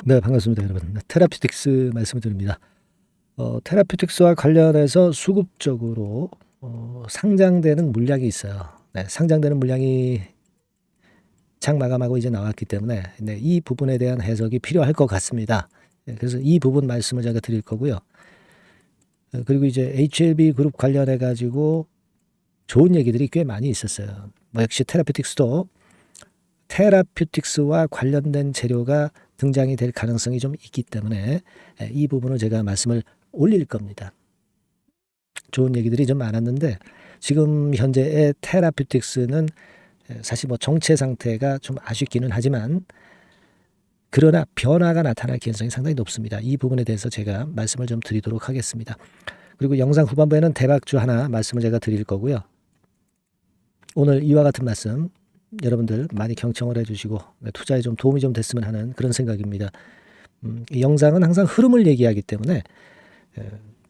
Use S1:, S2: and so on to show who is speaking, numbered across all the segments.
S1: 네, 반갑습니다, 여러분. 테라퓨틱스 말씀을 드립니다. 테라퓨틱스와 관련해서 수급적으로 상장되는 물량이 있어요. 네, 상장되는 물량이 장 마감하고 이제 나왔기 때문에 네, 이 부분에 대한 해석이 필요할 것 같습니다. 네, 그래서 이 부분 말씀을 제가 드릴 거고요. 그리고 이제 HLB 그룹 관련해 가지고 좋은 얘기들이 꽤 많이 있었어요. 뭐 역시 테라퓨틱스와 관련된 재료가 등장이 될 가능성이 좀 있기 때문에 이 부분을 제가 말씀을 올릴 겁니다. 좋은 얘기들이 좀 많았는데 지금 현재의 테라퓨틱스는 사실 뭐 정체 상태가 좀 아쉽기는 하지만 그러나 변화가 나타날 가능성이 상당히 높습니다. 이 부분에 대해서 제가 말씀을 좀 드리도록 하겠습니다. 그리고 영상 후반부에는 대박주 하나 말씀을 제가 드릴 거고요. 오늘 이와 같은 말씀 여러분들 많이 경청을 해주시고 투자에 좀 도움이 좀 됐으면 하는 그런 생각입니다. 이 영상은 항상 흐름을 얘기하기 때문에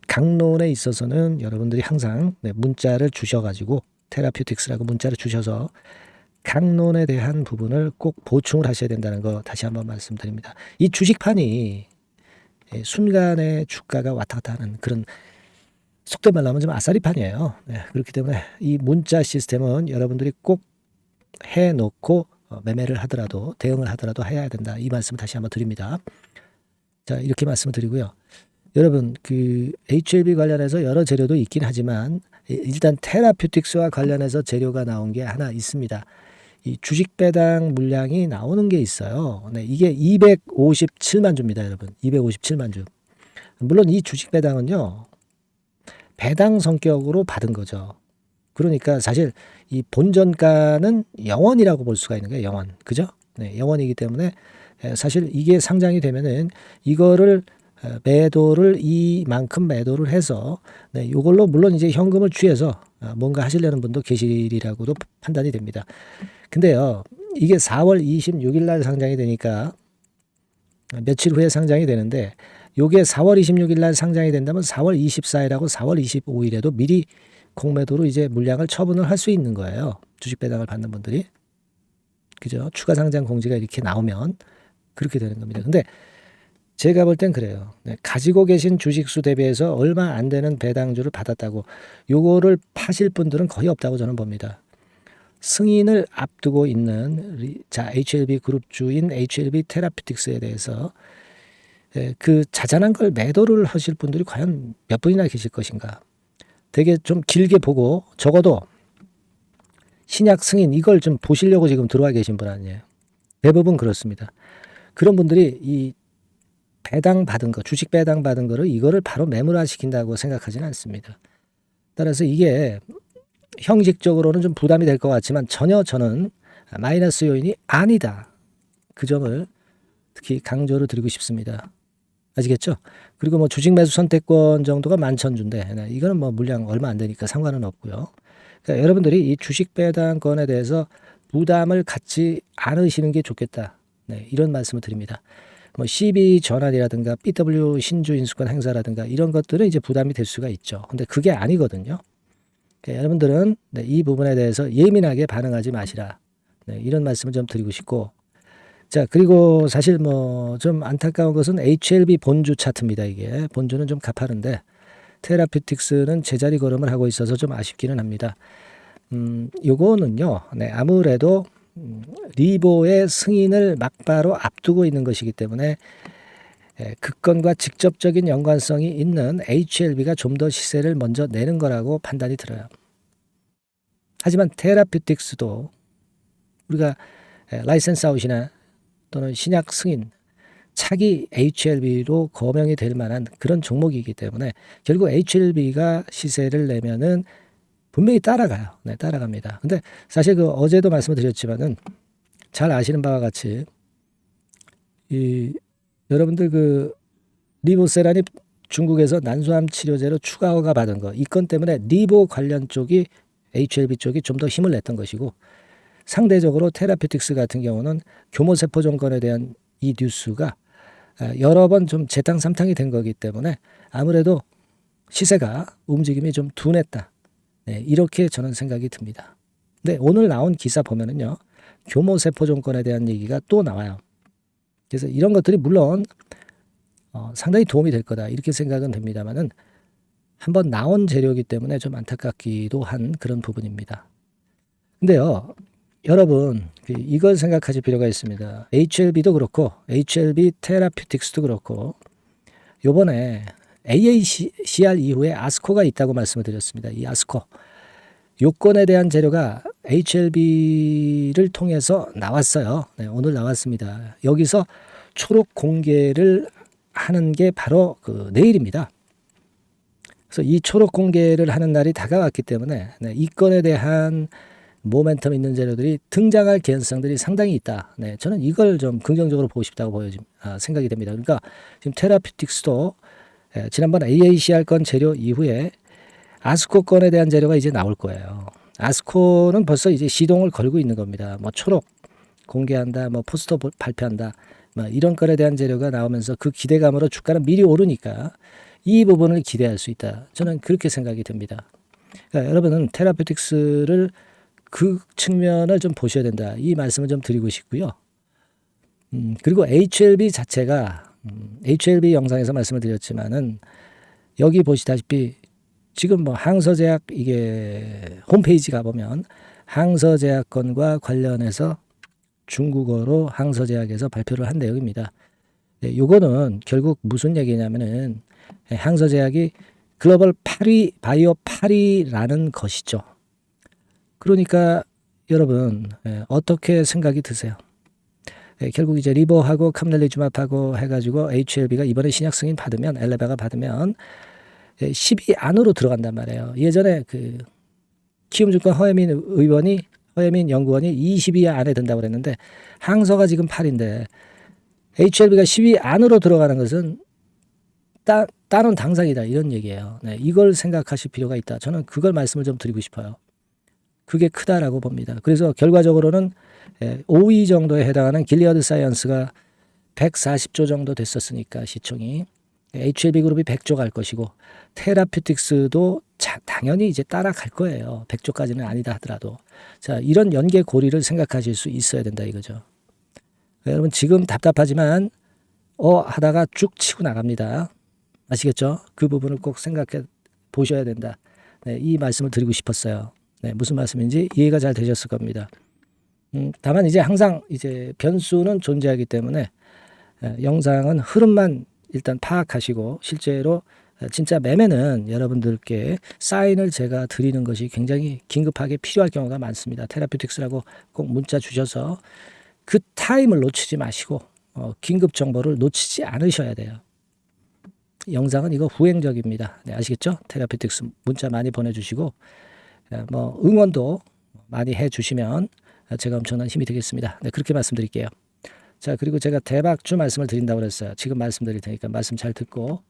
S1: 강론에 있어서는 여러분들이 항상 문자를 주셔가지고 테라퓨틱스라고 문자를 주셔서 강론에 대한 부분을 꼭 보충을 하셔야 된다는 거 다시 한번 말씀드립니다. 이 주식판이 순간에 주가가 왔다 갔다 하는 그런 속된 말로 하면 좀 아싸리판이에요. 네, 그렇기 때문에 이 문자 시스템은 여러분들이 꼭 해놓고 매매를 하더라도 대응을 하더라도 해야 된다. 이 말씀을 다시 한번 드립니다. 자, 이렇게 말씀을 드리고요. 여러분 그 HLB 관련해서 여러 재료도 있긴 하지만 일단 테라퓨틱스와 관련해서 재료가 나온 게 하나 있습니다. 이 주식 배당 물량이 나오는 게 있어요. 네, 이게 257만 주입니다, 여러분. 257만 주. 물론 이 주식 배당은요. 배당 성격으로 받은 거죠. 그러니까 사실 이 본전가는 영원이라고 볼 수가 있는 거예요. 영원. 그죠? 네, 영원이기 때문에 사실 이게 상장이 되면은 이거를 매도를 이만큼 매도를 해서 네, 이걸로 물론 이제 현금을 취해서 뭔가 하시려는 분도 계시리라고도 판단이 됩니다. 근데요, 이게 4월 26일 날 상장이 되니까 며칠 후에 상장이 되는데 요게 4월 26일 날 상장이 된다면 4월 24일하고 4월 25일에도 미리 공매도로 이제 물량을 처분을 할 수 있는 거예요. 주식 배당을 받는 분들이. 그죠? 추가 상장 공지가 이렇게 나오면 그렇게 되는 겁니다. 근데 제가 볼 땐 그래요. 네, 가지고 계신 주식수 대비해서 얼마 안 되는 배당주를 받았다고 요거를 파실 분들은 거의 없다고 저는 봅니다. 승인을 앞두고 있는 HLB 그룹주인 HLB 테라퓨틱스에 대해서 그 자잘한 걸 매도를 하실 분들이 과연 몇 분이나 계실 것인가. 되게 좀 길게 보고 적어도 신약 승인 이걸 좀 보시려고 지금 들어와 계신 분 아니에요. 대부분 그렇습니다. 그런 분들이 이 배당 받은 거, 주식 배당 받은 거를 이거를 바로 매물화 시킨다고 생각하지는 않습니다. 따라서 이게 형식적으로는 좀 부담이 될 것 같지만 전혀 저는 마이너스 요인이 아니다. 그 점을 특히 강조를 드리고 싶습니다. 아시겠죠? 그리고 뭐 주식 매수 선택권 정도가 11,000주인데 이거는 뭐 물량 얼마 안 되니까 상관은 없고요. 그러니까 여러분들이 이 주식 배당권에 대해서 부담을 갖지 않으시는 게 좋겠다. 네, 이런 말씀을 드립니다. 뭐 CB 전환이라든가 BW 신주 인수권 행사라든가 이런 것들은 이제 부담이 될 수가 있죠. 근데 그게 아니거든요. 그러니까 여러분들은 네, 이 부분에 대해서 예민하게 반응하지 마시라. 네, 이런 말씀을 좀 드리고 싶고 자, 그리고 사실 뭐 좀 안타까운 것은 HLB 본주 차트입니다. 이게 본주는 좀 가파른데 테라퓨틱스는 제자리 걸음을 하고 있어서 좀 아쉽기는 합니다. 요거는요. 네, 아무래도 리보의 승인을 막바로 앞두고 있는 것이기 때문에 그 건과 직접적인 연관성이 있는 HLB가 좀 더 시세를 먼저 내는 거라고 판단이 들어요. 하지만 테라퓨틱스도 우리가 라이센스 아웃이나 또는 신약 승인 차기 HLB로 거명이 될 만한 그런 종목이기 때문에 결국 HLB가 시세를 내면은 분명히 따라가요. 네, 따라갑니다. 근데 사실 그 어제도 말씀을 드렸지만은 잘 아시는 바와 같이 이 여러분들 그 리보세란이 중국에서 난소암 치료제로 추가 허가 받은 거 이 건 때문에 리보 관련 쪽이 HLB 쪽이 좀 더 힘을 냈던 것이고 상대적으로 테라퓨틱스 같은 경우는 교모세포 종건에 대한 이 뉴스가 여러 번 좀 재탕 삼탕이 된 거기 때문에 아무래도 시세가 움직임이 좀 둔했다. 네, 이렇게 저는 생각이 듭니다. 근데 오늘 나온 기사 보면은요. 교모세포 종건에 대한 얘기가 또 나와요. 그래서 이런 것들이 물론 상당히 도움이 될 거다 이렇게 생각은 됩니다만은 한번 나온 재료이기 때문에 좀 안타깝기도 한 그런 부분입니다. 근데요, 여러분 이걸 생각하실 필요가 있습니다. HLB도 그렇고 HLB 테라퓨틱스도 그렇고 요번에 AACR 이후에 아스코가 있다고 말씀을 드렸습니다. 이 아스코 요건에 대한 재료가 HLB를 통해서 나왔어요. 네, 오늘 나왔습니다. 여기서 초록 공개를 하는 게 바로 그 내일입니다. 그래서 이 초록 공개를 하는 날이 다가왔기 때문에 네, 이 건에 대한 모멘텀 있는 재료들이 등장할 개연성들이 상당히 있다. 네, 저는 이걸 좀 긍정적으로 보고 싶다고 생각이 됩니다. 그러니까 지금 테라퓨틱스도 지난번 AACR 건 재료 이후에 아스코 건에 대한 재료가 이제 나올 거예요. 아스코는 벌써 이제 시동을 걸고 있는 겁니다. 뭐 초록 공개한다, 뭐 포스터 발표한다, 뭐 이런 건에 대한 재료가 나오면서 그 기대감으로 주가는 미리 오르니까 이 부분을 기대할 수 있다. 저는 그렇게 생각이 됩니다. 그러니까 여러분은 테라퓨틱스를 그 측면을 좀 보셔야 된다. 이 말씀을 좀 드리고 싶고요. 그리고 HLB 자체가 HLB 영상에서 말씀을 드렸지만은 여기 보시다시피 지금 뭐 항서제약 이게 홈페이지 가보면 항서제약건과 관련해서 중국어로 항서제약에서 발표를 한 내용입니다. 네, 요거는 결국 무슨 얘기냐면은 항서제약이 글로벌 8위 바이오 8위라는 것이죠. 그러니까 여러분 어떻게 생각이 드세요? 결국 이제 리버하고 캄렐리주맙하고 해가지고 HLB가 이번에 신약 승인 받으면 엘레바가 받으면 10위 안으로 들어간단 말이에요. 예전에 그 키움증권 허혜민 연구원이 20위 안에 든다고 그랬는데 항서가 지금 8인데 HLB가 10위 안으로 들어가는 것은 다른 당상이다 이런 얘기예요. 네, 이걸 생각하실 필요가 있다. 저는 그걸 말씀을 좀 드리고 싶어요. 그게 크다라고 봅니다. 그래서 결과적으로는 5위 정도에 해당하는 길리어드 사이언스가 140조 정도 됐었으니까 시총이 HLB 그룹이 100조 갈 것이고 테라퓨틱스도 당연히 이제 따라갈 거예요. 100조까지는 아니다 하더라도. 자, 이런 연계고리를 생각하실 수 있어야 된다 이거죠. 여러분 지금 답답하지만 하다가 쭉 치고 나갑니다. 아시겠죠? 그 부분을 꼭 생각해 보셔야 된다. 네, 이 말씀을 드리고 싶었어요. 네, 무슨 말씀인지 이해가 잘 되셨을 겁니다. 다만 이제 항상 이제 변수는 존재하기 때문에 영상은 흐름만 일단 파악하시고 실제로 진짜 매매는 여러분들께 사인을 제가 드리는 것이 굉장히 긴급하게 필요할 경우가 많습니다. 테라퓨틱스라고 꼭 문자 주셔서 그 타임을 놓치지 마시고 긴급 정보를 놓치지 않으셔야 돼요. 영상은 이거 후행적입니다. 네, 아시겠죠? 테라퓨틱스 문자 많이 보내주시고 뭐 응원도 많이 해주시면 제가 엄청난 힘이 되겠습니다. 네, 그렇게 말씀드릴게요. 자, 그리고 제가 대박주 말씀을 드린다고 그랬어요. 지금 말씀드릴 테니까 말씀 잘 듣고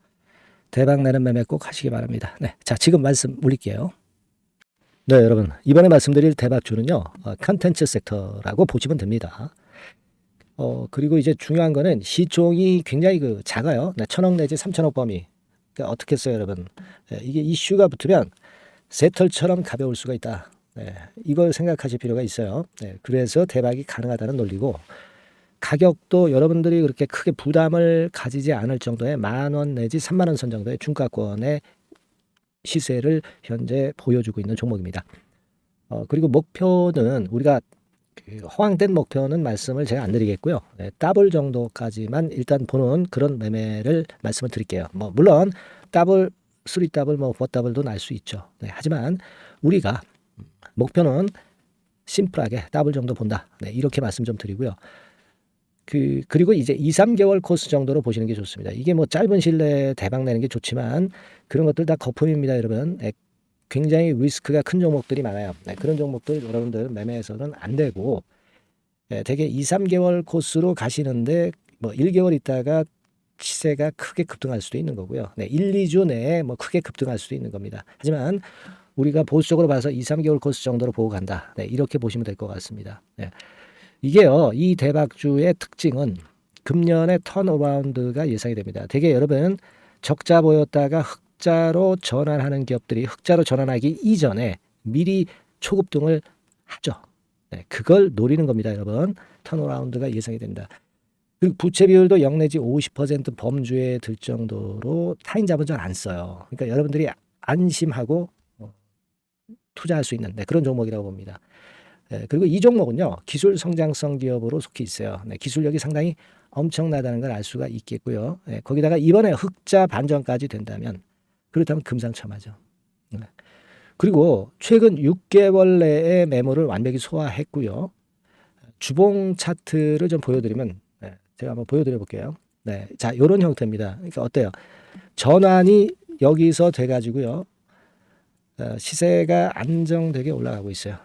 S1: 대박 내는 매매 꼭 하시기 바랍니다. 네, 자, 지금 말씀 올릴게요. 네, 여러분 이번에 말씀드릴 대박주는요 컨텐츠 섹터라고 보시면 됩니다. 그리고 이제 중요한 거는 시총이 굉장히 작아요. 1,000억 내지 3,000억 범위. 그러니까 어떻게 했어요, 여러분? 이게 이슈가 붙으면 새털처럼 가벼울 수가 있다. 네, 이걸 생각하실 필요가 있어요. 네, 그래서 대박이 가능하다는 논리고 가격도 여러분들이 그렇게 크게 부담을 가지지 않을 정도의 10,000원 내지 30,000원 선 정도의 중가권의 시세를 현재 보여주고 있는 종목입니다. 그리고 목표는 우리가 허황된 목표는 말씀을 제가 안 드리겠고요. 네, 더블 정도까지만 일단 보는 그런 매매를 말씀을 드릴게요. 뭐 물론 더블, 3더블, 뭐 4더블도 날 수 있죠. 네, 하지만 우리가 목표는 심플하게 더블 정도 본다. 네, 이렇게 말씀 좀 드리고요. 그리고 이제 2, 3개월 코스 정도로 보시는 게 좋습니다. 이게 뭐 짧은 시일 내에 대박 내는 게 좋지만 그런 것들 다 거품입니다, 여러분. 굉장히 리스크가 큰 종목들이 많아요. 네, 그런 종목들 여러분들 매매해서는 안 되고 대개 2, 3개월 코스로 가시는데 뭐 1개월 있다가 시세가 크게 급등할 수도 있는 거고요. 네, 1, 2주 내에 뭐 크게 급등할 수도 있는 겁니다. 하지만 우리가 보수적으로 봐서 2, 3개월 코스 정도로 보고 간다. 네, 이렇게 보시면 될 것 같습니다. 네. 이게요, 이 대박주의 특징은 금년에 턴어라운드가 예상이 됩니다. 대개 여러분 적자 보였다가 흑자로 전환하는 기업들이 흑자로 전환하기 이전에 미리 초급등을 하죠. 네, 그걸 노리는 겁니다, 여러분. 턴어라운드가 예상이 된다. 그리고 부채 비율도 0 내지 50% 범주에 들 정도로 타인 자본 잘 안 써요. 그러니까 여러분들이 안심하고 투자할 수 있는 그런 종목이라고 봅니다. 그리고 이 종목은요, 기술 성장성 기업으로 속해 있어요. 기술력이 상당히 엄청나다는 걸 알 수가 있겠고요. 거기다가 이번에 흑자 반전까지 된다면, 그렇다면 금상첨화죠. 그리고 최근 6개월 내에 매물을 완벽히 소화했고요. 주봉 차트를 좀 보여드리면, 제가 한번 보여드려 볼게요. 자, 이런 형태입니다. 그러니까 어때요? 전환이 여기서 돼가지고요. 시세가 안정되게 올라가고 있어요.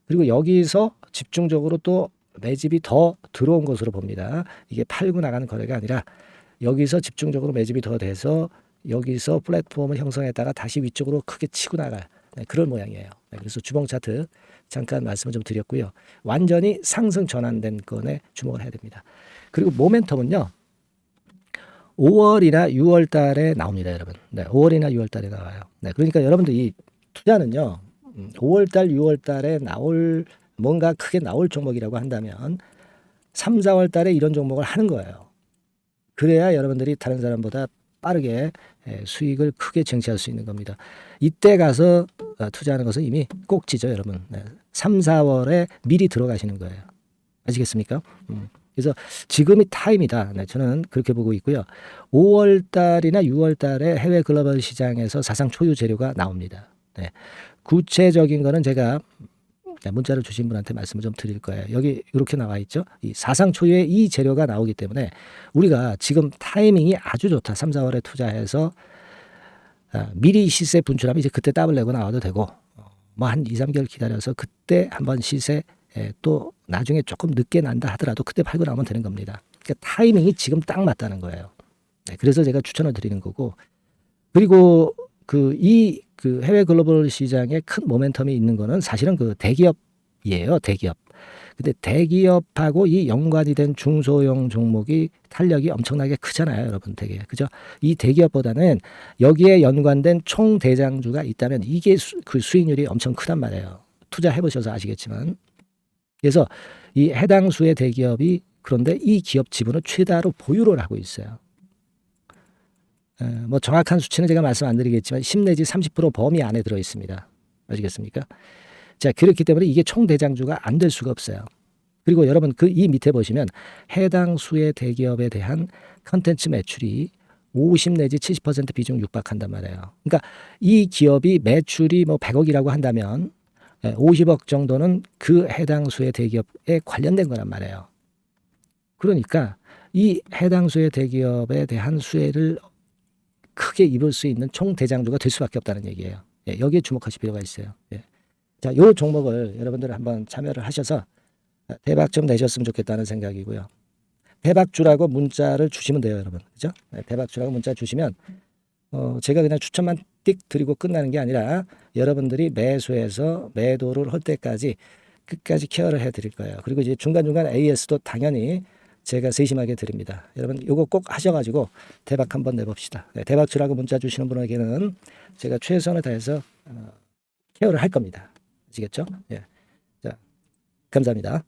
S1: 그리고 여기서 집중적으로 또 매집이 더 들어온 것으로 봅니다. 이게 팔고 나가는 거래가 아니라 여기서 집중적으로 매집이 더 돼서 여기서 플랫폼을 형성했다가 다시 위쪽으로 크게 치고 나갈 그런 모양이에요. 그래서 주봉 차트 잠깐 말씀을 좀 드렸고요. 완전히 상승 전환된 건에 주목을 해야 됩니다. 그리고 모멘텀은요. 5월이나 6월 달에 나옵니다, 여러분. 5월이나 6월 달에 나와요. 그러니까 여러분들 이 투자는요. 5월 달, 6월 달에 뭔가 크게 나올 종목이라고 한다면 3, 4월 달에 이런 종목을 하는 거예요. 그래야 여러분들이 다른 사람보다 빠르게 수익을 크게 쟁취할 수 있는 겁니다. 이때 가서 투자하는 것은 이미 꼭지죠, 여러분. 3, 4월에 미리 들어가시는 거예요. 아시겠습니까? 그래서 지금이 타임이다. 저는 그렇게 보고 있고요. 5월 달이나 6월 달에 해외 글로벌 시장에서 사상 초유 재료가 나옵니다. 구체적인 거는 제가 문자를 주신 분한테 말씀을 좀 드릴 거예요. 여기 이렇게 나와 있죠. 이 사상 초유의 이 재료가 나오기 때문에 우리가 지금 타이밍이 아주 좋다. 3, 4월에 투자해서 미리 시세 분출하면 이제 그때 더블 내고 나와도 되고 뭐 한 2, 3개월 기다려서 그때 한번 시세 또 나중에 조금 늦게 난다 하더라도 그때 팔고 나오면 되는 겁니다. 그러니까 타이밍이 지금 딱 맞다는 거예요. 그래서 제가 추천을 드리는 거고, 그리고 그 해외 글로벌 시장에 큰 모멘텀이 있는 거는 사실은 그 대기업이에요. 대기업. 근데 대기업하고 이 연관이 된 중소형 종목이 탄력이 엄청나게 크잖아요, 여러분. 되게 그죠? 이 대기업보다는 여기에 연관된 총 대장주가 있다면 이게 그 수익률이 엄청 크단 말이에요. 투자해 보셔서 아시겠지만. 그래서 이 해당 수의 대기업이 그런데 이 기업 지분을 최다로 보유를 하고 있어요. 뭐 정확한 수치는 제가 말씀 안 드리겠지만 10 내지 30% 범위 안에 들어 있습니다. 아시겠습니까? 자, 그렇기 때문에 이게 총 대장주가 안 될 수가 없어요. 그리고 여러분 이 밑에 보시면 해당 수의 대기업에 대한 컨텐츠 매출이 50 내지 70% 비중 육박한단 말이에요. 그러니까 이 기업이 매출이 뭐 100억이라고 한다면 50억 정도는 그 해당 수의 대기업에 관련된 거란 말이에요. 그러니까 이 해당 수의 대기업에 대한 수혜를 크게 입을 수 있는 총 대장주가 될 수밖에 없다는 얘기예요. 여기에 주목하실 필요가 있어요. 자, 요 종목을 여러분들 한번 참여를 하셔서 대박 좀 내셨으면 좋겠다는 생각이고요. 대박주라고 문자를 주시면 돼요, 여러분. 그죠? 대박주라고 문자 주시면 제가 그냥 추천만 띡 드리고 끝나는 게 아니라 여러분들이 매수해서 매도를 할 때까지 끝까지 케어를 해 드릴 거예요. 그리고 이제 중간중간 AS도 당연히 제가 세심하게 드립니다. 여러분 요거 꼭 하셔가지고 대박 한번 내봅시다. 대박주라고 문자 주시는 분에게는 제가 최선을 다해서 케어를 할 겁니다. 아시겠죠? 자, 감사합니다.